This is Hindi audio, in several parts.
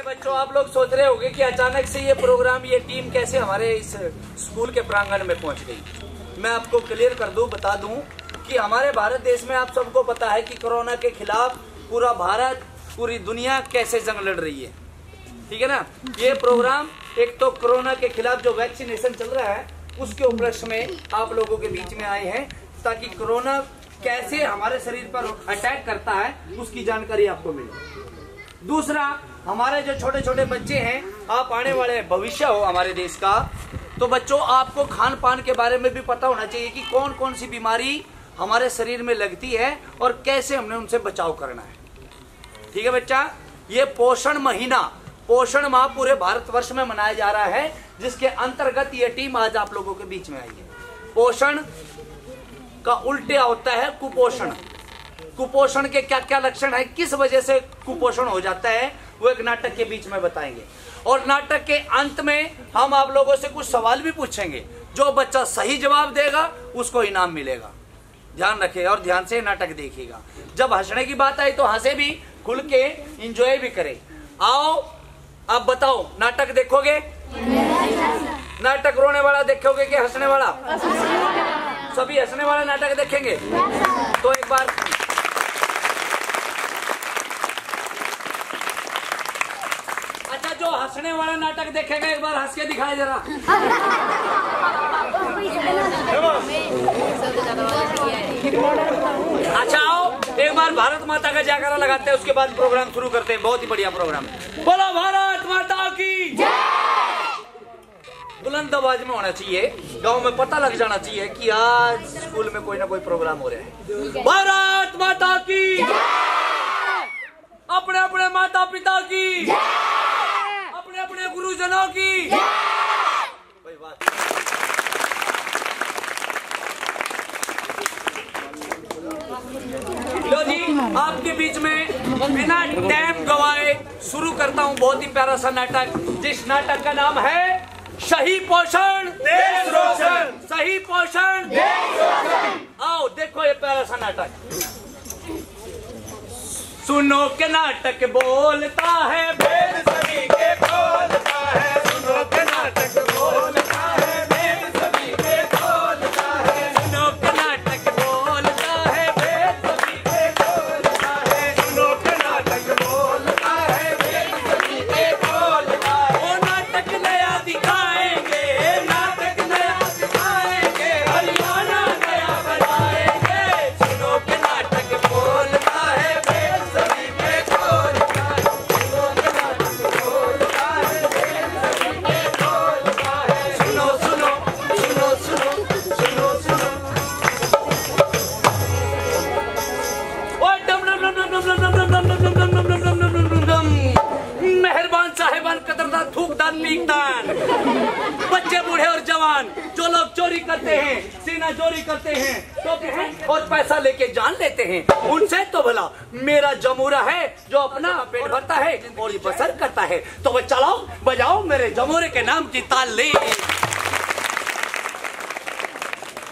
बच्चों, आप लोग सोच रहे होंगे कि अचानक से ये प्रोग्राम, ये टीम कैसे हमारे इस स्कूल के प्रांगण में पहुंच गई। मैं आपको क्लियर कर दूं, बता दूं कि हमारे भारत देश में आप सबको पता है कि कोरोना के खिलाफ पूरा भारत, पूरी दुनिया कैसे जंग लड़ रही है। ठीक है ना। ये प्रोग्राम एक तो कोरोना के खिलाफ जो वैक्सीनेशन चल रहा है उसके उपलक्ष्य में आप लोगों के बीच में आए हैं, ताकि कोरोना कैसे हमारे शरीर पर अटैक करता है उसकी जानकारी आपको मिले। दूसरा, हमारे जो छोटे छोटे बच्चे हैं, आप आने वाले भविष्य हो हमारे देश का, तो बच्चों आपको खान पान के बारे में भी पता होना चाहिए कि कौन कौन सी बीमारी हमारे शरीर में लगती है और कैसे हमने उनसे बचाव करना है। ठीक है बच्चा। ये पोषण महीना, पोषण माह पूरे भारतवर्ष में मनाया जा रहा है, जिसके अंतर्गत ये टीम आज आप लोगों के बीच में आई है। पोषण का उल्टा होता है कुपोषण। कुपोषण के क्या क्या लक्षण है, किस वजह से कुपोषण हो जाता है, वो एक नाटक के बीच में बताएंगे। और नाटक के अंत में हम आप लोगों से कुछ सवाल भी पूछेंगे। जो बच्चा सही जवाब देगा उसको इनाम मिलेगा। ध्यान रखे और ध्यान से नाटक देखिएगा। जब हंसने की बात आई तो हंसे भी, खुल के एंजॉय भी करें। आओ अब बताओ, नाटक देखोगे? नाटक रोने वाला देखोगे कि हंसने वाला? सभी हंसने वाला नाटक देखेंगे। तो एक बार अच्छा, जो हंसने वाला नाटक देखेगा एक बार हंस के दिखाए जरा। अच्छा आओ, एक बार भारत माता का जयकारा लगाते हैं, उसके बाद प्रोग्राम शुरू करते हैं। बहुत ही बढ़िया प्रोग्राम है। बोलो भारत माता की जय। बुलंद आवाज में होना चाहिए, गांव में पता लग जाना चाहिए कि आज स्कूल में कोई ना कोई प्रोग्राम हो रहा है। भारत माता की जय। अपने अपने माता पिता की जय। अपने अपने गुरुजनों की जय। कोई बात। लो जी, आपके बीच में बिना टाइम गवाए शुरू करता हूं बहुत ही प्यारा सा नाटक, जिस नाटक का नाम है सही पोषण देश रोशन। सही पोषण देश रोशन। आओ देखो ये प्यारा सा नाटक। सुनो के नाटक बोलता है, भेद सभी के खोलता है। सुनो के नाटक बोलता है, भेद सभी के खोलता है। सुनो के नाटक बोलता है, भेद सभी के खोलता है। सुनो के नाटक बोलता है, भेद सभी के खोलता है। वो नाटक नया दिखाएंगे, नाटक नया दिखाएंगे, हरियाणा नया बनाएंगे। सुनो के नाटक बोलता है, भेद सभी के खोलता है। सुनो के नाटक बोलता है, भेद सभी के खोलता है। सुनो सुनो सुनो सुनो सुनो सुनो। ओ डम डम डम डम डम डम डम डम डम डम डम डम डम डम डम। मेहरबान साहेबान, कदरदान, थूकदान, पीकदान, बच्चे बूढ़े और जवान, जो लोग चोरी करते हैं, सीना चोरी करते हैं, तो और पैसा लेके जान लेते हैं, उनसे तो भला मेरा जमूरा है जो अपना पेट भरता है और ये बसर करता है। तो वो चलाओ बजाओ मेरे जमूरे के नाम की ताली।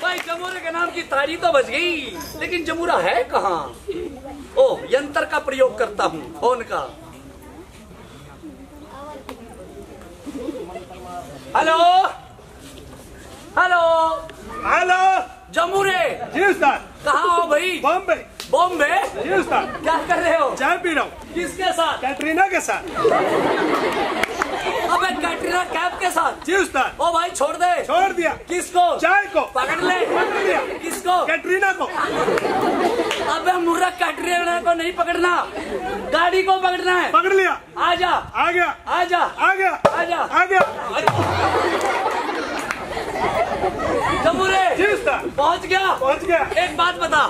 भाई जमूरे के नाम की ताली तो बज गई, लेकिन जमूरा है कहाँ? ओह, यंत्र का प्रयोग करता हूँ, फोन का। हेलो हेलो हेलो जमूरे जी उस्ताद। कहाँ हो भाई? बॉम्बे। बॉम्बे? जी उस्ताद। क्या कर रहे हो? चाय पी रहा हूँ। किसके साथ? कैटरीना के साथ। अबे कैटरीना कैफ के साथ? जी उस्ताद। ओ भाई छोड़ दे। छोड़ दिया। किसको? चाय को। पकड़ ले। पकड़ लिया। किसको? कैटरीना को। अबे मुर्रा, कैटरीना को नहीं पकड़ना, गाड़ी को पकड़ना है। पकड़ लिया। आजा। आ गया। आजा। आ गया। आजा। आ गया। जमूरे जी उस्ताद। पहुंच गया। पहुंच गया। एक बात बता,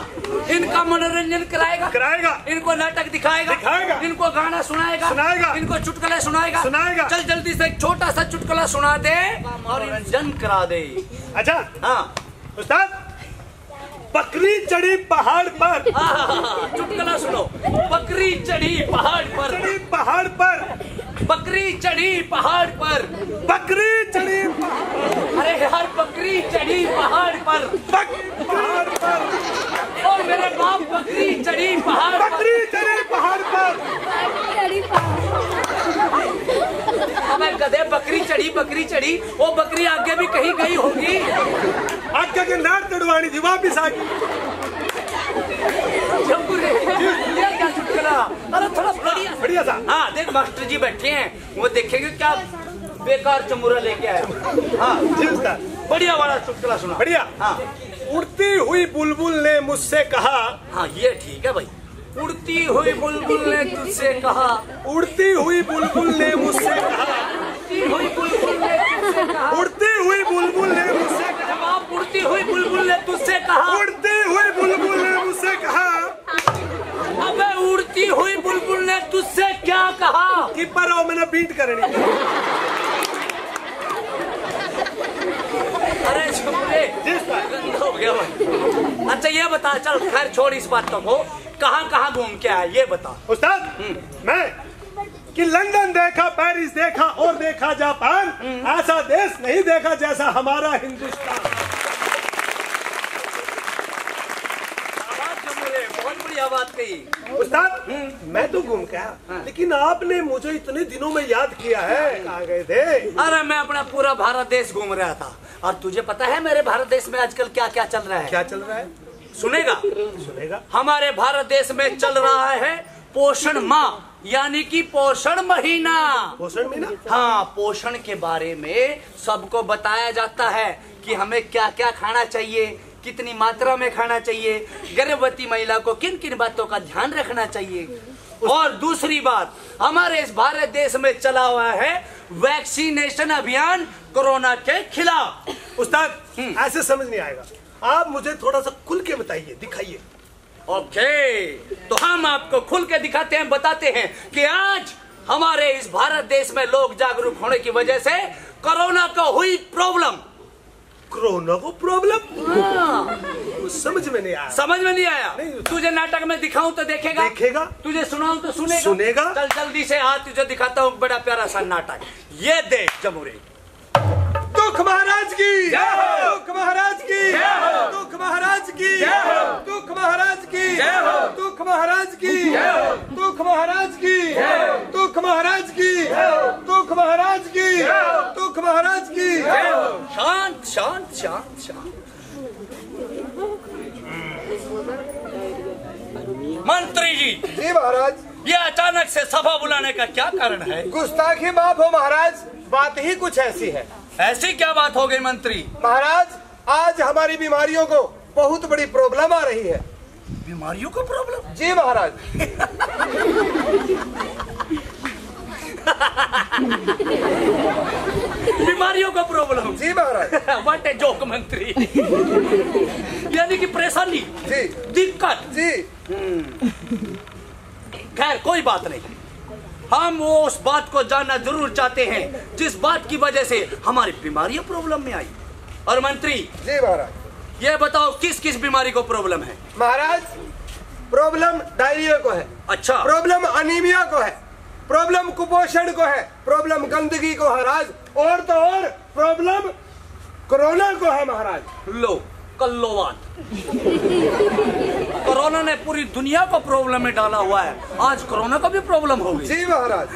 इनका मनोरंजन कराएगा? कराएगा। इनको नाटक दिखाएगा? दिखाएगा। इनको गाना सुनाएगा? सुनाएगा। इनको चुटकुले सुनाएगा? सुनाएगा। चल जल्दी से एक छोटा सा चुटकुला सुना दे और मनोरंजन करा दे। अच्छा हाँ उस्ताद, बकरी चढ़ी पहाड़ पर। चुटकुला सुनो। बकरी चढ़ी पहाड़ पर। चढ़ी पहाड़ पर। बकरी चढ़ी पहाड़ पर। बकरी चढ़ी पहाड़। अरे यार, बकरी चढ़ी पहाड़ पर। पहाड़ पर। और मेरे बाप, बकरी चढ़ी पहाड़ पर। बकरी चढ़ी पहाड़ पर। बकरी चढ़ी, वो बकरी आगे भी कहीं गई होगी। आगे के नार तड़वानी थी, वापिस आ गई। ये क्या चुटकुला? अरे थोड़ा बढ़िया सा। हाँ देख मास्टर जी बैठे हैं, वो देखेंगे क्या बेकार चमुरा लेके आए। हाँ जी उस्ताद, बढ़िया वाला चुटकुला सुना। बढ़िया। हाँ उड़ती हुई बुलबुल ने मुझसे कहा, हाँ ये ठीक है भाई। उड़ती हुई बुलबुल ने तुझसे कहा, उड़ती हुई बुलबुल ने मुझसे कहा, उड़ती हुई बुलबुल ने तुझसे कहा, उड़ती हुई बुलबुल ने मुझसे कहा, जवाब उड़ती हुई बुलबुल ने तुझसे कहा, उड़ती हुई बुलबुल ने मुझसे कहा, अबे उड़ती हुई बुलबुल ने तुझसे क्या कहा? कि पर आओ मैंने बीट करनी। अरे छुपले गंदा हो गया भाई। अच्छा ये बता, चल खैर छोड़ इस बात को, कहाँ घूम के आया ये बता। उस्ताद मैं कि लंदन देखा, पेरिस देखा और देखा जापान, ऐसा देश नहीं देखा जैसा हमारा हिंदुस्तान। बहुत बढ़िया बात कही उस्ताद। मैं तो घूम के आया, लेकिन आपने मुझे इतने दिनों में याद किया है, कहाँ गए थे? अरे मैं अपना पूरा भारत देश घूम रहा था, और तुझे पता है मेरे भारत देश में आजकल क्या क्या चल रहा है? क्या चल रहा है? सुनेगा। हमारे भारत देश में चल रहा है पोषण माह, यानी कि पोषण महीना। पोषण महीना? हाँ, पोषण के बारे में सबको बताया जाता है कि हमें क्या क्या खाना चाहिए, कितनी मात्रा में खाना चाहिए, गर्भवती महिला को किन किन बातों का ध्यान रखना चाहिए। और दूसरी बात, हमारे इस भारत देश में चला हुआ है वैक्सीनेशन अभियान कोरोना के खिलाफ। उस्ताद ऐसे समझ नहीं आएगा, आप मुझे थोड़ा सा खुल के बताइए, दिखाइए। ओके, तो हम आपको खुल के दिखाते हैं, बताते हैं कि आज हमारे इस भारत देश में लोग जागरूक होने की वजह से कोरोना को हुई प्रॉब्लम। कोरोना को प्रॉब्लम? हाँ। समझ में नहीं आया। समझ में नहीं आया? नहीं। तुझे नाटक में दिखाऊं तो देखेगा? देखेगा। तुझे सुनाऊं तो सुनेगा? सुनेगा। चल जल्दी से आ, तुझे दिखाता हूँ बड़ा प्यारा सा नाटक। ये देख जमुरे। दुख महाराज की जय हो। दुख महाराज की जय हो। दुख महाराज की जय हो। दुख महाराज की जय हो। दुख महाराज की जय हो। दुख महाराज की जय हो। दुख महाराज की जय हो। दुख महाराज की जय हो। दुख महाराज की जय हो। शांत शांत शांत शांत। मंत्री जी, जी महाराज। ये अचानक से सभा बुलाने का क्या कारण है? गुस्ताखी माफ हो महाराज, बात ही कुछ ऐसी है। ऐसी क्या बात हो गई मंत्री? महाराज, आज हमारी बीमारियों को बहुत बड़ी प्रॉब्लम आ रही है। बीमारियों को प्रॉब्लम? जी महाराज। बीमारियों को प्रॉब्लम? जी महाराज। व्हाट ए जोक मंत्री। यानी कि परेशानी, जी दिक्कत। जी। खैर कोई बात नहीं, हम वो उस बात को जानना जरूर चाहते हैं जिस बात की वजह से हमारी बीमारियां प्रॉब्लम में आई। और मंत्री जी महाराज, ये बताओ किस किस बीमारी को प्रॉब्लम है? महाराज, प्रॉब्लम डायरिया को है। अच्छा। प्रॉब्लम अनीमिया को है। प्रॉब्लम कुपोषण को है। प्रॉब्लम गंदगी को है महाराज। और तो और प्रॉब्लम कोरोना को है महाराज। लो कल्लोवान। कोरोना ने पूरी दुनिया को प्रॉब्लम में डाला हुआ है, आज कोरोना को भी प्रॉब्लम होगी। जी महाराज।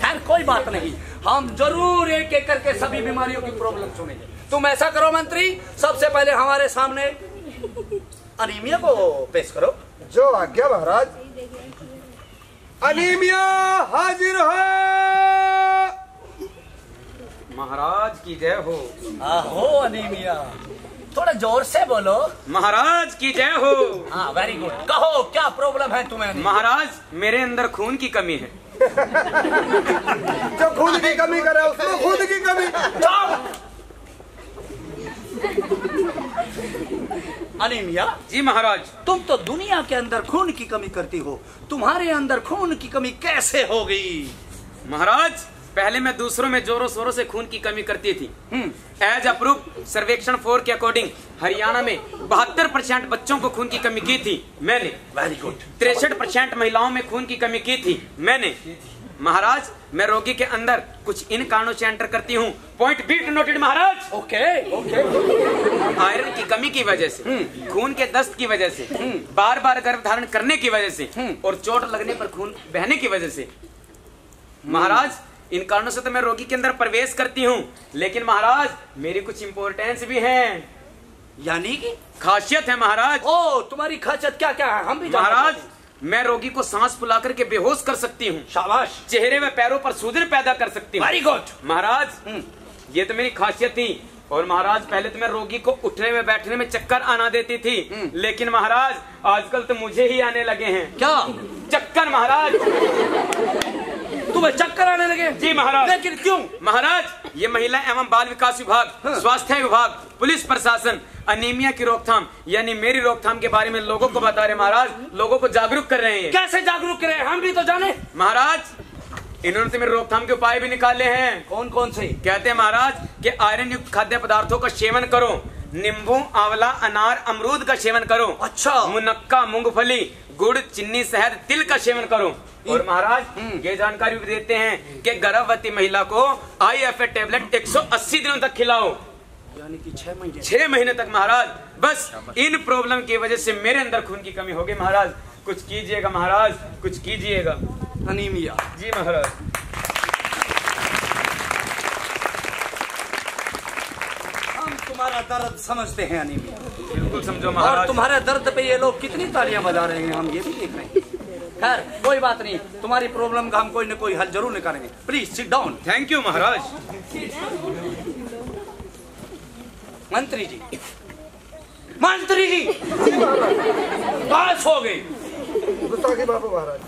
खैर कोई बात नहीं, हम जरूर एक एक करके सभी बीमारियों की प्रॉब्लम सुनेंगे। तुम ऐसा करो मंत्री, सबसे पहले हमारे सामने अनीमिया को पेश करो। जो आज्ञा महाराज। अनीमिया हाजिर है। महाराज की जय हो। आहो अनीमिया, थोड़ा जोर से बोलो। महाराज की जय हो। हाँ वेरी गुड, कहो क्या प्रॉब्लम है तुम्हें? महाराज, मेरे अंदर खून की कमी है। जो खून की कमी करे उसमें खून की कमी। अनीमिया जी महाराज। तुम तो दुनिया के अंदर खून की कमी करती हो, तुम्हारे अंदर खून की कमी कैसे हो गई? महाराज, पहले मैं दूसरों में जोरों शोरों से खून की कमी करती थी। एज अप्रूव सर्वेक्षण 4 के अकॉर्डिंग हरियाणा में 72% बच्चों को खून की कमी की थी मैंने। Very good. 63% महिलाओं में खून की कमी की थी मैंने। महाराज, मैं रोगी के अंदर कुछ इन कारणों से एंटर करती हूँ। पॉइंट बीट नोटेड महाराज। Okay okay. आयरन की कमी की वजह से, खून के दस्त की वजह से, बार बार गर्भ धारण करने की वजह से और चोट लगने पर खून बहने की वजह से। महाराज, इन कारणों से तो मैं रोगी के अंदर प्रवेश करती हूँ, लेकिन महाराज मेरी कुछ इंपॉर्टेंस भी है, यानी कि खासियत है महाराज। ओ, तुम्हारी खासियत क्या क्या है? हम भी महाराज मैं रोगी को सांस फुला करके बेहोश कर सकती हूँ। शाबाश। चेहरे में पैरों पर सूजन पैदा कर सकती हूँ। वेरी गुड महाराज ये तो मेरी खासियत थी। और महाराज पहले तो मैं रोगी को उठने में बैठने में चक्कर आना देती थी, लेकिन महाराज आजकल तो मुझे ही आने लगे हैं। क्या चक्कर महाराज? तुम्हें चक्कर आने लगे? जी महाराज। लेकिन क्यों? महाराज ये महिला एवं बाल विकास विभाग, स्वास्थ्य विभाग, पुलिस प्रशासन अनीमिया की रोकथाम यानी मेरी रोकथाम के बारे में लोगों को बता रहे महाराज, लोगों को जागरूक कर रहे हैं। कैसे जागरूक कर रहे हैं? हम भी तो जाने। महाराज इन्होंने तो मेरे रोकथाम के उपाय भी निकाले हैं। कौन कौन से? कहते हैं महाराज कि आयरन युक्त खाद्य पदार्थों का सेवन करो, नींबू, आंवला, अनार, अमरूद का सेवन करो। अच्छा। मुनक्का, मूंगफली, गुड़, चीनी, शहद, तिल का सेवन करो। और महाराज ये जानकारी भी देते हैं कि गर्भवती महिला को IFA टेबलेट 180 दिनों तक खिलाओ, यानी कि 6 महीने। 6 महीने तक महाराज। बस इन प्रॉब्लम की वजह से मेरे अंदर खून की कमी हो गई महाराज, कुछ कीजिएगा महाराज, कुछ कीजिएगा। अनीमिया। जी महाराज। हम तुम्हारा दर्द समझते हैं अनीमिया। बिल्कुल समझो महाराज। और तुम्हारे दर्द पे ये लोग कितनी तालियां बजा रहे हैं, हम ये भी देख रहे हैं। खैर कोई बात नहीं, तुम्हारी प्रॉब्लम का हम कोई न कोई हल जरूर निकालेंगे। Please sit down. Thank you महाराज। मंत्री जी, मंत्री जी बस हो गई। गुस्ताखी बापू महाराज।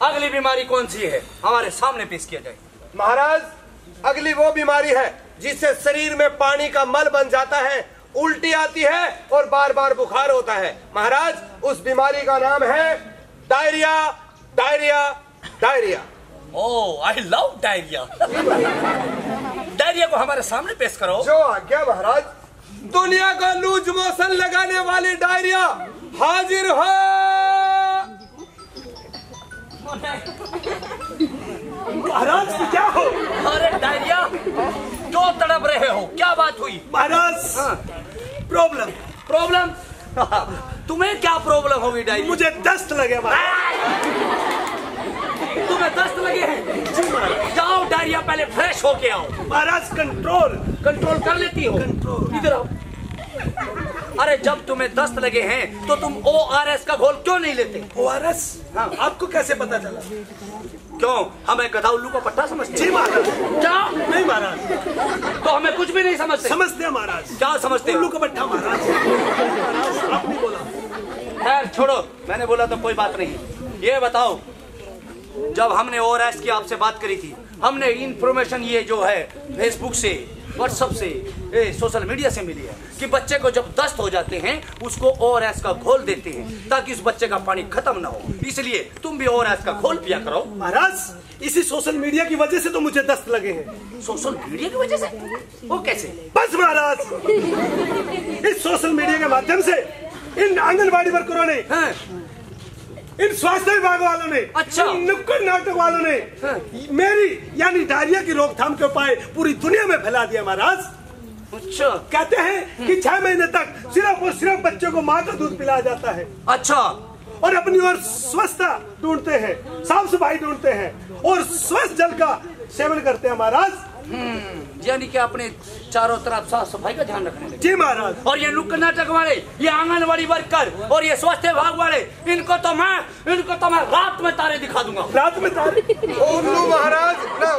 अगली बीमारी कौन सी है हमारे सामने पेश किया जाए। महाराज अगली वो बीमारी है जिससे शरीर में पानी का मल बन जाता है, उल्टी आती है और बार बार बुखार होता है। महाराज उस बीमारी का नाम है diarrhoea. Diarrhoea diarrhoea. Oh I love diarrhoea. Diarrhoea को हमारे सामने पेश करो। जो आज्ञा महाराज। दुनिया को लूज मोशन लगाने वाली डायरिया हाजिर हो। महाराज क्या हो? अरे डायरिया क्यों तड़प रहे हो, क्या बात हुई? महाराज प्रॉब्लम। प्रॉब्लम? तुम्हें क्या प्रॉब्लम होगी डायरिया? मुझे दस्त लगे महाराज। तुम्हें दस्त लगे हैं? जाओ डायरिया पहले फ्रेश होके आओ। महाराज कंट्रोल। कंट्रोल कर लेती हो? कंट्रोल। इधर आओ। अरे जब तुम्हें दस्त लगे हैं तो तुम ORS का घोल क्यों नहीं लेते? ORS? हाँ। आपको कैसे पता चला? क्यों हमें गधा उल्लू का पट्टा समझते? जी महाराज। क्या? नहीं महाराज। तो हमें कुछ भी नहीं समझते? समझते हैं महाराज। क्या समझते हो? उल्लू का पट्टा महाराज। आपने बोला। खैर छोड़ो, मैंने बोला तो कोई बात नहीं। ये बताओ, जब हमने ORS की आपसे बात करी थी, हमने इंफॉर्मेशन ये जो है फेसबुक से, व्हाट्सएप से, सोशल मीडिया से मिली है कि बच्चे को जब दस्त हो जाते हैं उसको ORS का घोल देते हैं ताकि उस बच्चे का पानी खत्म ना हो। इसलिए तुम भी ORS का घोल पिया करो। महाराज इसी सोशल मीडिया की वजह से तो मुझे दस्त लगे हैं। सोशल मीडिया की वजह से? वो कैसे? बस महाराज इस सोशल मीडिया के माध्यम से इन आंगनबाड़ी वर्करों ने, इन स्वास्थ्य विभाग वालों ने, अच्छा, इन नुक्कड़ नाटक वालों ने मेरी यानी डायरिया की रोकथाम के उपाय पूरी दुनिया में फैला दिया महाराज। अच्छा। कहते हैं कि 6 महीने तक सिर्फ और सिर्फ बच्चों को माँ का दूध पिलाया जाता है। अच्छा। और अपनी ओर स्वच्छता ढूंढते हैं, साफ सफाई ढूंढते हैं और स्वच्छ जल का सेवन करते हैं महाराज। यानी कि अपने चारों तरफ साफ सफाई का ध्यान रखने लगे। जी महाराज। और ये नुक्कड़ नाटक वाले, ये आंगनवाड़ी वर्कर और ये स्वास्थ्य विभाग वाले, इनको तो मैं रात में तारे दिखा दूंगा। रात में तारे? उल्लू महाराज ना,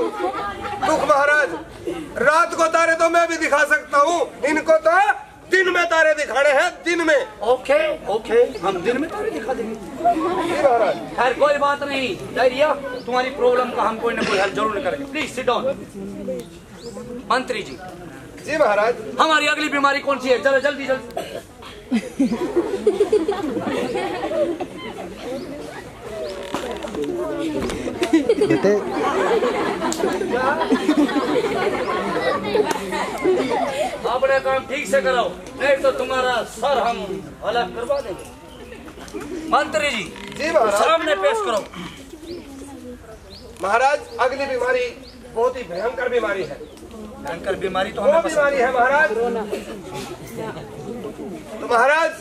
दुख महाराज, रात को तारे तो मैं भी दिखा सकता हूँ, इनको तो दिन में तारे दिखाने हैं, दिन में। ओके ओके, हम दिन में तारे दिखा देंगे। जी महाराज। खैर कोई बात नहीं डायरिया, तुम्हारी प्रॉब्लम का हम कोई ना कोई हल जरूर करेंगे। Please sit down. मंत्री जी। जी महाराज। हमारी अगली बीमारी कौन सी है? चलो जल्दी जल्दी। अपने काम ठीक से करो, नहीं तो तुम्हारा सर हम अलग करवा देंगे। मंत्री जी। जी महाराज। सामने पेश करो। महाराज अगली बीमारी बहुत ही भयंकर बीमारी है। भयंकर बीमारी तो वो हमें बीमारी है महाराज। तो महाराज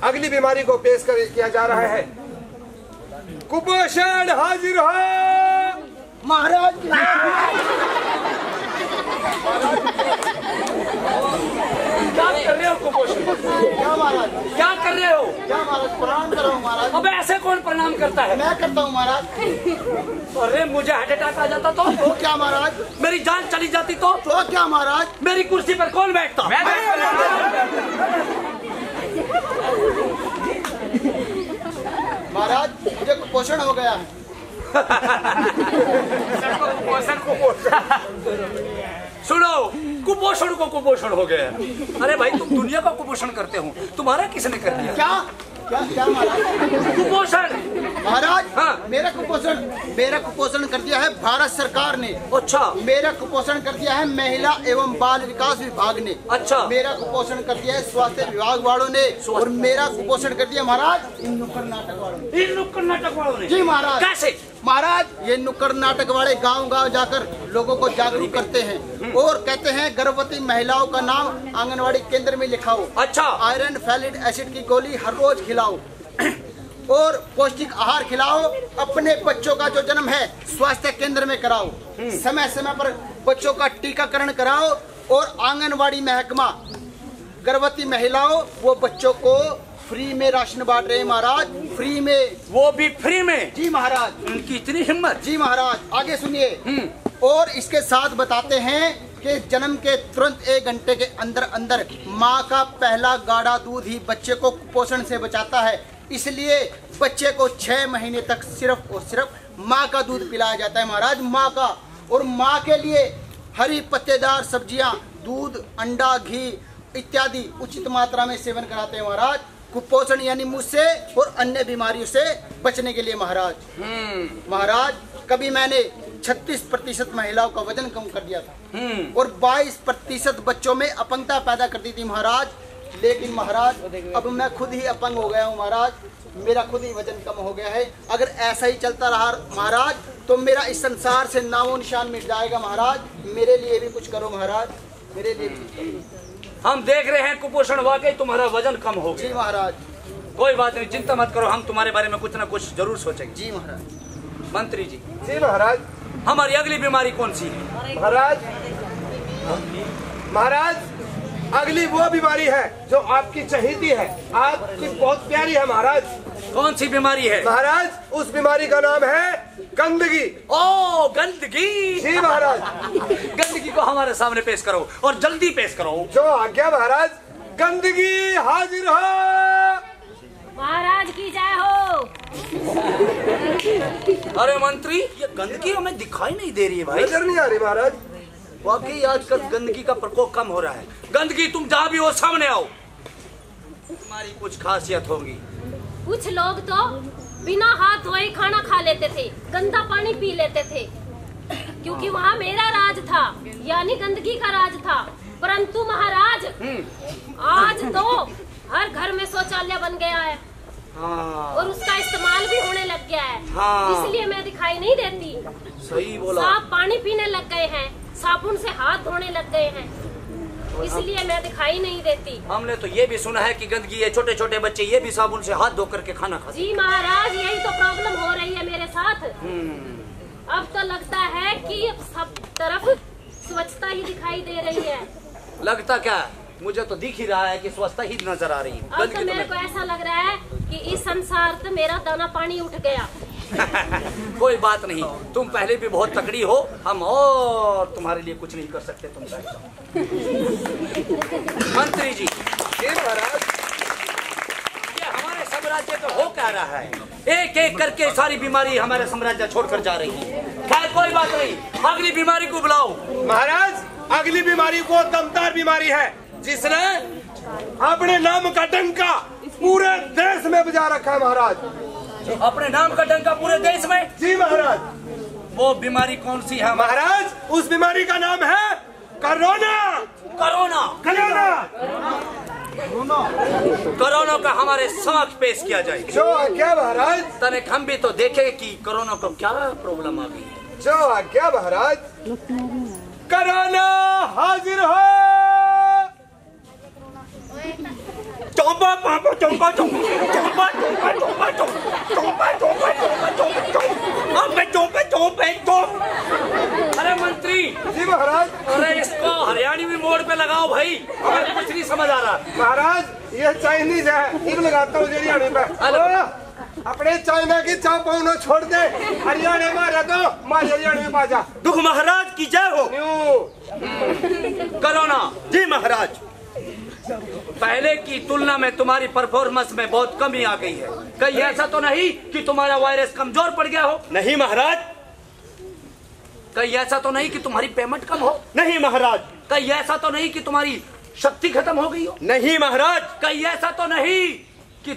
अगली बीमारी को पेश किया जा रहा है। कुपोषण हाजिर हो। महाराज क्या कर रहे हो कुपोषण? क्या महाराज? क्या कर रहे हो? क्या महाराज? प्रणाम करो महाराज। अबे ऐसे कौन प्रणाम करता है? मैं करता हूँ महाराज। अरे मुझे हार्ट अटैक आ जाता तो क्या महाराज? मेरी जान चली जाती तो क्या महाराज? मेरी कुर्सी पर कौन बैठता? महाराज मुझे कुपोषण हो गया है। सुनो, कुपोषण को कुपोषण हो गया। अरे भाई तुम दुनिया का कुपोषण करते हो, तुम्हारा किसने कर दिया? क्या क्या क्या महाराज? कुपोषण महाराज हाँ। मेरा कुपोषण कर दिया है भारत सरकार ने। अच्छा। मेरा कुपोषण कर दिया है महिला एवं बाल विकास विभाग ने। अच्छा। मेरा कुपोषण कर दिया है स्वास्थ्य विभाग वालों ने। और मेरा कुपोषण कर दिया महाराज इन नुक्कड़ नाटक वालों ने। इन नुक्कड़ नाटक वालों ने? जी महाराज। कैसे? महाराज ये नुक्कड़ नाटक वाले गांव-गांव जाकर लोगों को जागरूक करते हैं और कहते हैं गर्भवती महिलाओं का नाम आंगनवाड़ी केंद्र में लिखाओ। अच्छा। आयरन फैलिड एसिड की गोली हर रोज खिलाओ और पौष्टिक आहार खिलाओ। अपने बच्चों का जो जन्म है स्वास्थ्य केंद्र में कराओ। समय समय पर बच्चों का टीकाकरण कराओ और आंगनवाड़ी महकमा गर्भवती महिलाओं वो बच्चों को फ्री में राशन बांट रहे हैं महाराज। फ्री में। वो भी फ्री में? जी महाराज। उनकी इतनी हिम्मत? जी महाराज। आगे सुनिए। और इसके साथ बताते हैं कि जन्म के तुरंत 1 घंटे के अंदर अंदर माँ का पहला गाढ़ा दूध ही बच्चे को कुपोषण से बचाता है। इसलिए बच्चे को 6 महीने तक सिर्फ और सिर्फ माँ का दूध पिलाया जाता है महाराज। माँ का। और माँ के लिए हरी पत्तेदार सब्जियां, दूध, अंडा, घी इत्यादि उचित मात्रा में सेवन कराते हैं महाराज। कुपोषण यानी मुझसे और अन्य बीमारियों से बचने के लिए महाराज। महाराज कभी मैंने 36% महिलाओं का वजन कम कर दिया था और 22% बच्चों में अपंगता पैदा कर दी थी महाराज। लेकिन महाराज अब मैं खुद ही अपंग हो गया हूँ महाराज। मेरा खुद ही वजन कम हो गया है। अगर ऐसा ही चलता रहा महाराज तो मेरा इस संसार से नामो निशान मिट जाएगा महाराज। मेरे लिए भी कुछ करो महाराज, मेरे लिए भी। हम देख रहे हैं कुपोषण वाकई तुम्हारा वजन कम हो गया। जी महाराज। कोई बात नहीं, चिंता मत करो, हम तुम्हारे बारे में कुछ ना कुछ जरूर सोचेंगे। जी महाराज। मंत्री जी। जी महाराज। हमारी अगली बीमारी कौन सी है? महाराज अगली वो बीमारी है जो आपकी चहेती है, आपकी बहुत प्यारी है महाराज। कौन सी बीमारी है? महाराज उस बीमारी का नाम है गंदगी। ओ गंदगी। जी महाराज। गंदगी को हमारे सामने पेश करो और जल्दी पेश करो। जो आज्ञा महाराज। गंदगी हाजिर हो। महाराज की जय हो। अरे मंत्री ये गंदगी हमें दिखाई नहीं दे रही है भाई। नजर नहीं आ रही महाराज। वाकई आजकल गंदगी का प्रकोप कम हो रहा है। गंदगी तुम जहाँ भी हो सामने आओ। तुम्हारी कुछ खासियत होगी। कुछ लोग तो बिना हाथ धोए खाना खा लेते थे, गंदा पानी पी लेते थे, क्योंकि वहाँ मेरा राज था, यानी गंदगी का राज था। परंतु महाराज आज तो हर घर में शौचालय बन गया है। हाँ। और उसका इस्तेमाल भी होने लग गया है। हाँ। इसलिए मैं दिखाई नहीं देती। सही बोला। साफ पानी पीने लग गए हैं, साबुन से हाथ धोने लग गए हैं, इसलिए मैं दिखाई नहीं देती। हमने तो ये भी सुना है कि गंदगी है, छोटे छोटे बच्चे ये भी साबुन से हाथ धो करके खाना खाते। जी महाराज यही तो प्रॉब्लम हो रही है मेरे साथ। अब तो लगता है कि सब तरफ स्वच्छता ही दिखाई दे रही है। लगता क्या? मुझे तो दिख ही रहा है कि स्वच्छता ही नजर आ रही है। अब तो मेरे को ऐसा लग रहा है कि इस संसार से मेरा दाना पानी उठ गया। कोई बात नहीं, तुम पहले भी बहुत तकड़ी हो, हम और तुम्हारे लिए कुछ नहीं कर सकते। तुम मंत्री जी। महाराज ये हमारे साम्राज्य पे हो क्या रहा है? एक एक करके सारी बीमारी हमारे साम्राज्य छोड़कर जा रही है। खैर कोई बात नहीं, अगली बीमारी को बुलाओ। महाराज अगली बीमारी को दमदार बीमारी है जिसने अपने नाम का डंका पूरे देश में बजा रखा है महाराज। अपने नाम का डंका पूरे देश में? जी महाराज। वो बीमारी कौन सी है महाराज? उस बीमारी का नाम है कोरोना। कोरोना। कोरोना। कोरोना का हमारे समक्ष पेश किया जाए। जो आज्ञा महाराज। तनिक हम भी तो देखे कि कोरोना को क्या प्रॉब्लम आ गई। जो आज्ञा महाराज। कोरोना हाजिर हो। चौंपा पापा चौंपा चौंपा चौंपा चौंपा चौंपा चौंपा चौंपा चौंपा चौंपा चौंपा चौंपा चौंपा चौंपा जी महाराज। अरे इसको हरियाणवी मोड पे लगाओ भाई, हमें कुछ नहीं समझ आ रहा। महाराज ये चाइनीज है, इब लगाता हूँ हरियाणवी पे। अपने चाइना की चाव पाउनो छोड़ दे, हरियाणा में रह दो, मार हरियाणा में बाजा। दुख महाराज की जय हो। कोरोना जी महाराज, पहले की तुलना में तुम्हारी परफॉर्मेंस में बहुत कमी आ गई है। कहीं ऐसा तो नहीं कि तुम्हारा वायरस कमजोर पड़ गया हो? नहीं महाराज। कहीं ऐसा तो नहीं कि तुम्हारी पेमेंट कम हो? नहीं महाराज। कहीं ऐसा तो नहीं कि तुम्हारी शक्ति खत्म हो गई हो? नहीं महाराज। कहीं ऐसा तो नहीं कि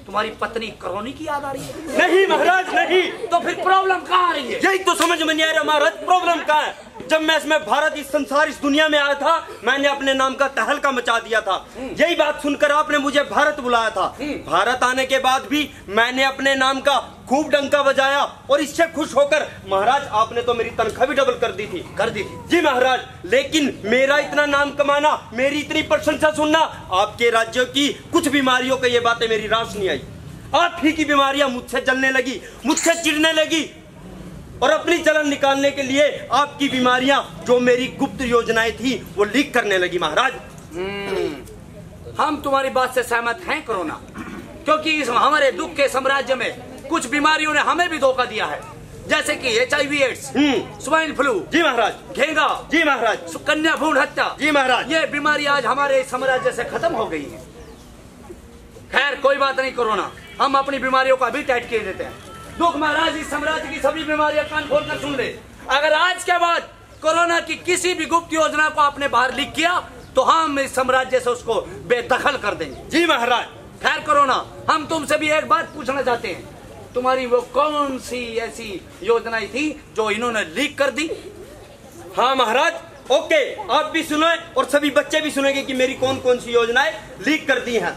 तुम्हारी पत्नी करोनी की याद आ रही है? नहीं महाराज नहीं। तो फिर प्रॉब्लम कहाँ आ रही है? यही तो समझ में नहीं आ रहा महाराज, प्रॉब्लम कहाँ है। जब मैं इसमें भारत, इस संसार, इस दुनिया में आया था, मैंने अपने नाम का तहलका मचा दिया था। यही बात सुनकर आपने मुझे भारत बुलाया था। भारत आने के बाद भी मैंने अपने नाम का खूब डंका बजाया और इससे खुश होकर महाराज आपने तो मेरी तनख्वाह भी डबल कर दी थी। जी महाराज, लेकिन मेरा इतना नाम कमाना, मेरी इतनी प्रशंसा सुनना, आपके राज्यों की कुछ बीमारियों को ये बातें मेरी रास नहीं आई। आप ही की बीमारियां मुझसे जलने लगी, मुझसे चिढ़ने लगी और अपनी जलन निकालने के लिए आपकी बीमारियां, जो मेरी गुप्त योजनाएं थी, वो लीक करने लगी महाराज। हम तुम्हारी बात से सहमत हैं कोरोना, क्योंकि इस हमारे दुख के साम्राज्य में कुछ बीमारियों ने हमें भी धोखा दिया है, जैसे कि HIV एड्स, स्वाइन फ्लू, जी महाराज, घेंगा, जी महाराज, कन्या भ्रूण हत्या, जी महाराज। ये बीमारी आज हमारे साम्राज्य से खत्म हो गई है। खैर कोई बात नहीं कोरोना, हम अपनी बीमारियों का भी टाइट किए देते हैं। दुख महाराज, इस साम्राज्य की सभी बीमारियां कान खोलकर सुन ले। अगर आज के बाद कोरोना की किसी भी गुप्त योजना को आपने बाहर लीक किया तो हम इस साम्राज्य से उसको बेदखल कर देंगे। जी महाराज। खैर कोरोना, हम तुमसे भी एक बात पूछना चाहते हैं, तुम्हारी वो कौन सी ऐसी योजनाएं थी जो इन्होंने लीक कर दी? हाँ महाराज, ओके, आप भी सुनो और सभी बच्चे भी सुनेंगे कि मेरी कौन कौन सी योजनाएं लीक कर दी हैं।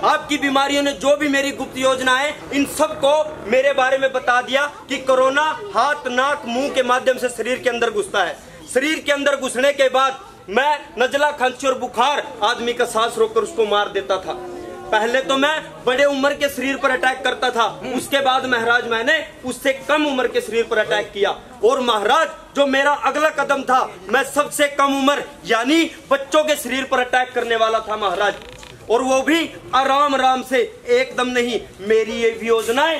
आपकी बीमारियों ने जो भी मेरी गुप्त योजनाएं, इन सब को मेरे बारे में बता दिया कि कोरोना हाथ, नाक, मुंह के माध्यम से शरीर के अंदर घुसता है। शरीर के अंदर घुसने के बाद मैं नजला, खांसी और बुखार आदमी का सांस रोककर उसको मार देता था। पहले तो मैं बड़े उम्र के शरीर पर अटैक करता था, उसके बाद महाराज मैंने उससे कम उम्र के शरीर पर अटैक किया। और महाराज जो मेरा अगला कदम था, मैं सबसे कम उम्र यानी बच्चों के शरीर पर अटैक करने वाला था महाराज, और वो भी आराम आराम से, एकदम नहीं। मेरी ये योजनाएं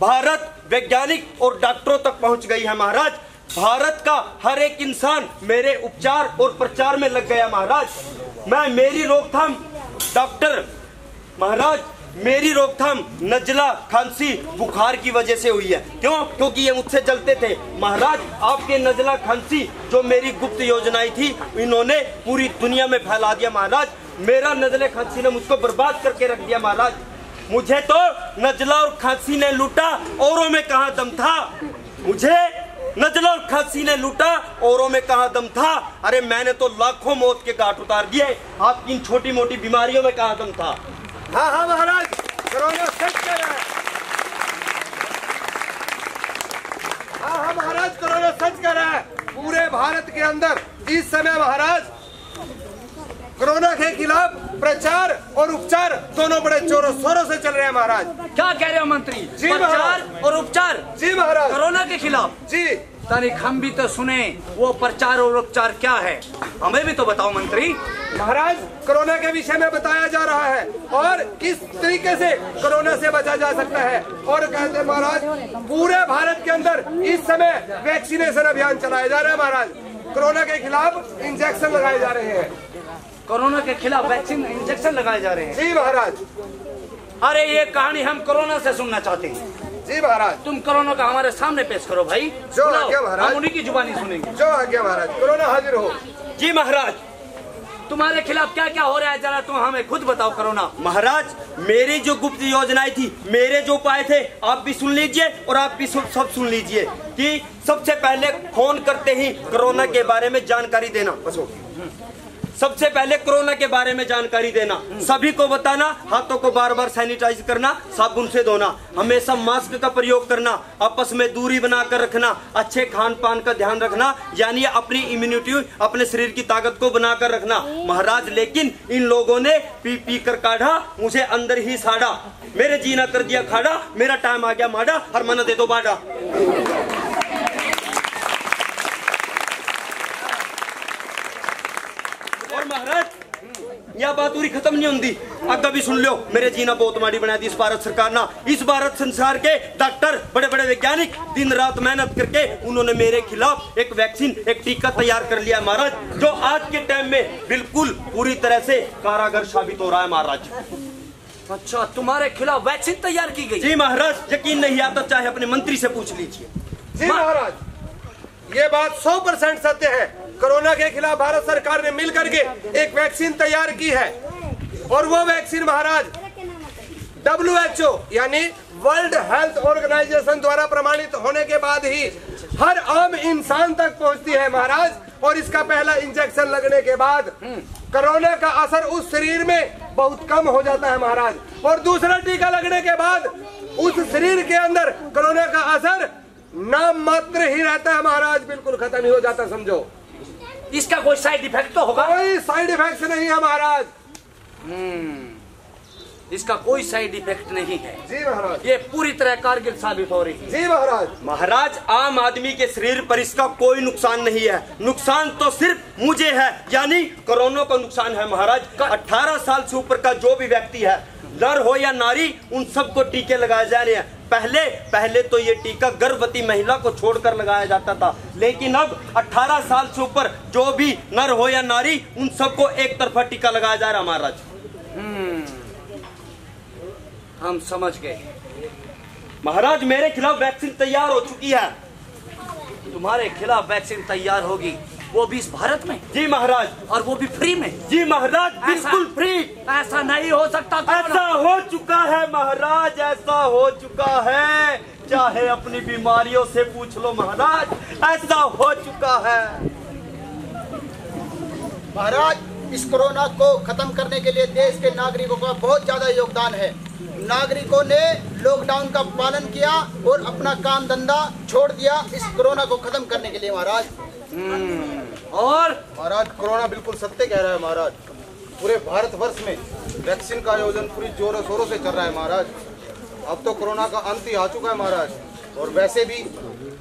भारत वैज्ञानिक और डॉक्टरों तक पहुंच गई है महाराज। भारत का हर एक इंसान मेरे उपचार और प्रचार में लग गया महाराज। मेरी रोकथाम डॉक्टर महाराज, मेरी रोकथाम नजला, खांसी, बुखार की वजह से हुई है। क्यों? क्योंकि ये मुझसे जलते थे महाराज। आपके नजला, खांसी जो मेरी गुप्त योजनाएं थी, इन्होंने पूरी दुनिया में फैला दिया महाराज। मेरा नजले, खांसी ने मुझको बर्बाद करके रख दिया महाराज। मुझे तो नजला और खांसी ने लूटा, औरों में कहाँ दम था। मुझे नजला और खांसी ने लूटा, औरों में कहाँ दम था। अरे मैंने तो लाखों मौत के घाट उतार दिए, आपकी इन छोटी मोटी बीमारियों में कहाँ दम था। हाँ हाँ महाराज, कोरोना सच कह रहा है। हाँ हाँ महाराज, कोरोना सच कह रहा है। पूरे भारत के अंदर इस समय महाराज कोरोना के खिलाफ प्रचार और उपचार दोनों बड़े जोरों शोरों से चल रहे हैं महाराज। क्या कह रहे हो मंत्री? जी प्रचार और उपचार? जी महाराज। कोरोना के खिलाफ? जी। तारीख हम भी तो सुने, वो प्रचार और उपचार क्या है, हमें भी तो बताओ मंत्री। महाराज कोरोना के विषय में बताया जा रहा है और किस तरीके से कोरोना से बचा जा सकता है। और कहते हैं महाराज पूरे भारत के अंदर इस समय वैक्सीनेशन अभियान चलाया जा रहा है महाराज। कोरोना के खिलाफ इंजेक्शन लगाए जा रहे हैं। कोरोना के खिलाफ वैक्सीन इंजेक्शन लगाए जा रहे हैं? जी महाराज। अरे ये कहानी हम कोरोना से सुनना चाहते हैं। जी महाराज। तुम कोरोना का हमारे सामने पेश करो भाई। जो आज्ञा महाराज। हम उन्हीं की जुबानी सुनेंगे। जो आज्ञा महाराज। कोरोना हाजिर हो। जी महाराज। तुम्हारे खिलाफ क्या क्या हो रहा है, जरा तुम हमें खुद बताओ। कोरोना महाराज, मेरी जो गुप्त योजनाएं थी, मेरे जो उपाय थे, आप भी सुन लीजिए और आप भी सब सुन लीजिए कि सबसे पहले फोन करते ही कोरोना के बारे में जानकारी देना। बसो, सबसे पहले कोरोना के बारे में जानकारी देना, सभी को बताना, हाथों को बार बार सैनिटाइज करना, साबुन से धोना, हमेशा मास्क का प्रयोग करना, आपस में दूरी बनाकर रखना, अच्छे खान पान का ध्यान रखना, यानी अपनी इम्यूनिटी, अपने शरीर की ताकत को बनाकर रखना महाराज। लेकिन इन लोगों ने पी पी कर काढ़ा, मुझे अंदर ही साड़ा, मेरे जीना कर दिया खाड़ा, मेरा टाइम आ गया माड़ा, हर मना दे दो बाड़ा। बात पूरी खत्म नहीं होती। अगर भी सुन लो, मेरे जीना बहुत माड़ी बना दी इस भारत सरकार ना। इस भारत संसार के डॉक्टर, बड़े बड़े वैज्ञानिक दिन रात मेहनत करके उन्होंने मेरे खिलाफ एक वैक्सीन, एक टीका तैयार कर लिया महाराज, जो आज के टाइम में बिल्कुल पूरी तरह से कारागर साबित हो रहा है महाराज। अच्छा, तुम्हारे खिलाफ वैक्सीन तैयार की गई? जी महाराज, यकीन नहीं आता चाहे अपने मंत्री से पूछ लीजिए। जी महाराज, ये बात 100% सत्य है। कोरोना के खिलाफ भारत सरकार ने मिलकर के एक वैक्सीन तैयार की है, और वो वैक्सीन महाराज WHO यानी वर्ल्ड हेल्थ ऑर्गेनाइजेशन द्वारा प्रमाणित होने के बाद ही हर आम इंसान तक पहुंचती है महाराज। और इसका पहला इंजेक्शन लगने के बाद कोरोना का असर उस शरीर में बहुत कम हो जाता है महाराज, और दूसरा टीका लगने के बाद उस शरीर के अंदर कोरोना का असर नाम मात्र ही रहता है महाराज, बिल्कुल खत्म ही हो जाता समझो। इसका कोई साइड इफेक्ट तो होगा? कोई साइड इफेक्ट नहीं है महाराज। इसका कोई साइड इफेक्ट नहीं है। जी महाराज, ये पूरी तरह कारगर साबित हो रही है। जी महाराज। महाराज, आम आदमी के शरीर पर इसका कोई नुकसान नहीं है। नुकसान तो सिर्फ मुझे है, यानी कोरोना को नुकसान है महाराज। 18 साल से ऊपर का जो भी व्यक्ति है, नर हो या नारी, उन सबको टीके लगाए जा रहे हैं। पहले तो ये टीका गर्भवती महिला को छोड़कर लगाया जाता था, लेकिन अब 18 साल से ऊपर जो भी नर हो या नारी, उन सबको एक तरफा टीका लगाया जा रहा है महाराज। हम समझ गए महाराज, मेरे खिलाफ वैक्सीन तैयार हो चुकी है। तुम्हारे खिलाफ वैक्सीन तैयार होगी, वो भी इस भारत में? जी महाराज। और वो भी फ्री में? जी महाराज, बिल्कुल फ्री। ऐसा नहीं हो सकता। ऐसा हो चुका है महाराज, ऐसा हो चुका है, चाहे अपनी बीमारियों से पूछ लो महाराज, ऐसा हो चुका है। महाराज, इस कोरोना को खत्म करने के लिए देश के नागरिकों का बहुत ज्यादा योगदान है। नागरिकों ने लॉकडाउन का पालन किया और अपना काम धंधा छोड़ दिया इस कोरोना को खत्म करने के लिए महाराज। और महाराज, कोरोना बिल्कुल सत्य कह रहा है महाराज। पूरे भारतवर्ष में वैक्सीन का आयोजन पूरी जोरों शोरों से चल रहा है महाराज। अब तो कोरोना का अंत ही आ चुका है महाराज। और वैसे भी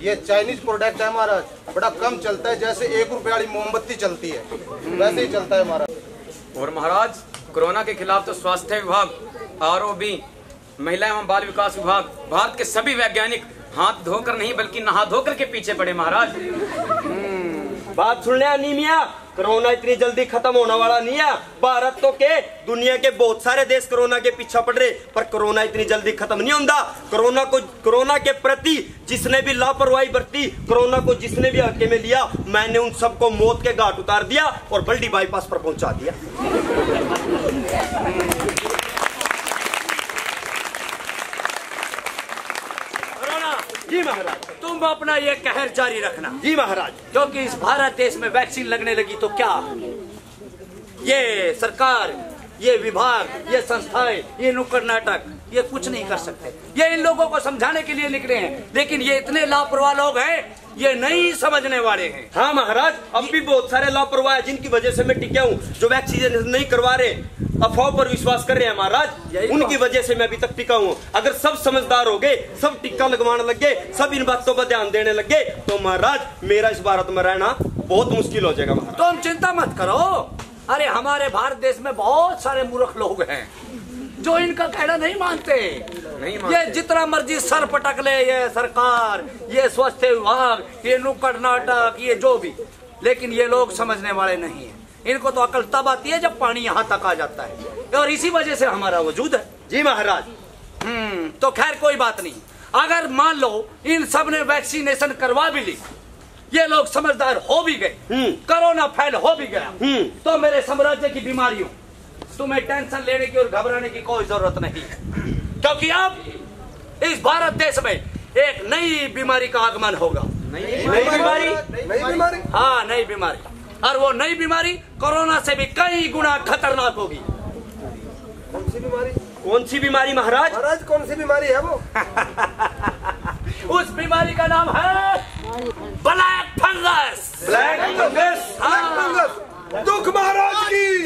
ये चाइनीज प्रोडक्ट है महाराज, बड़ा कम चलता है, जैसे 1 रुपये वाली मोमबत्ती चलती है वैसे ही चलता है महाराज। और महाराज, कोरोना के खिलाफ तो स्वास्थ्य विभाग, ROB, महिला एवं बाल विकास विभाग, भारत के सभी वैज्ञानिक हाथ धोकर नहीं बल्कि नहा धोकर के पीछे पड़े महाराज। बात सुन ले अनीमिया, कोरोना इतनी जल्दी खत्म होने वाला नहीं है। भारत तो के दुनिया के बहुत सारे देश कोरोना के पीछा पड़ रहे, पर कोरोना इतनी जल्दी खत्म नहीं होता। कोरोना के प्रति जिसने भी लापरवाही बरती, कोरोना को जिसने भी हल्के में लिया, मैंने उन सबको मौत के घाट उतार दिया और बल्डी बाईपास पर पहुंचा दिया। जी महाराज। तुम अपना ये कहर जारी रखना। जी महाराज। क्योंकि इस भारत देश में वैक्सीन लगने लगी तो क्या ये सरकार, ये विभाग, ये संस्थाएं, ये नुक्कड़ नाटक, ये कुछ नहीं कर सकते। ये इन लोगों को समझाने के लिए निकले हैं, लेकिन ये इतने लापरवाह लोग हैं, ये नहीं समझने वाले हैं। हाँ महाराज, अब भी बहुत सारे लापरवाह हैं जिनकी वजह से मैं टिका हूँ, जो वैक्सीनेशन नहीं करवा रहे, अफवाह पर विश्वास कर रहे हैं महाराज, उनकी वजह से मैं अभी तक टिका हूँ। अगर सब समझदार हो गए, सब टीका लगवाने लग गए, सब इन बातों पर ध्यान देने लग गए, तो महाराज मेरा इस भारत में रहना बहुत मुश्किल हो जाएगा महाराज। तुम चिंता मत करो। अरे हमारे भारत देश में बहुत सारे मूर्ख लोग हैं जो इनका कहना नहीं मानते। ये जितना मर्जी सर पटक ले, ये सरकार, ये स्वास्थ्य विभाग, ये नुक्कड़ नाटक, ये जो भी, लेकिन ये लोग समझने वाले नहीं है। इनको तो अकल तब आती है जब पानी यहाँ तक आ जाता है, और इसी वजह से हमारा वजूद है। जी महाराज। तो खैर कोई बात नहीं। अगर मान लो इन सब ने वैक्सीनेशन करवा भी ली, ये लोग समझदार हो भी गए, कोरोना फैल हो भी गया, तो मेरे साम्राज्य की बीमारियों तुम्हें टेंशन लेने की और घबराने की कोई जरूरत नहीं, क्योंकि अब इस भारत देश में एक नई बीमारी का आगमन होगा। नई बीमारी? हाँ, नई बीमारी। और वो नई बीमारी कोरोना से भी कई गुना खतरनाक होगी। कौन सी बीमारी? कौन सी बीमारी महाराज? महाराज कौन सी बीमारी है वो? उस बीमारी का नाम है ब्लैक फंगस। Black fungus? दुख महाराज की।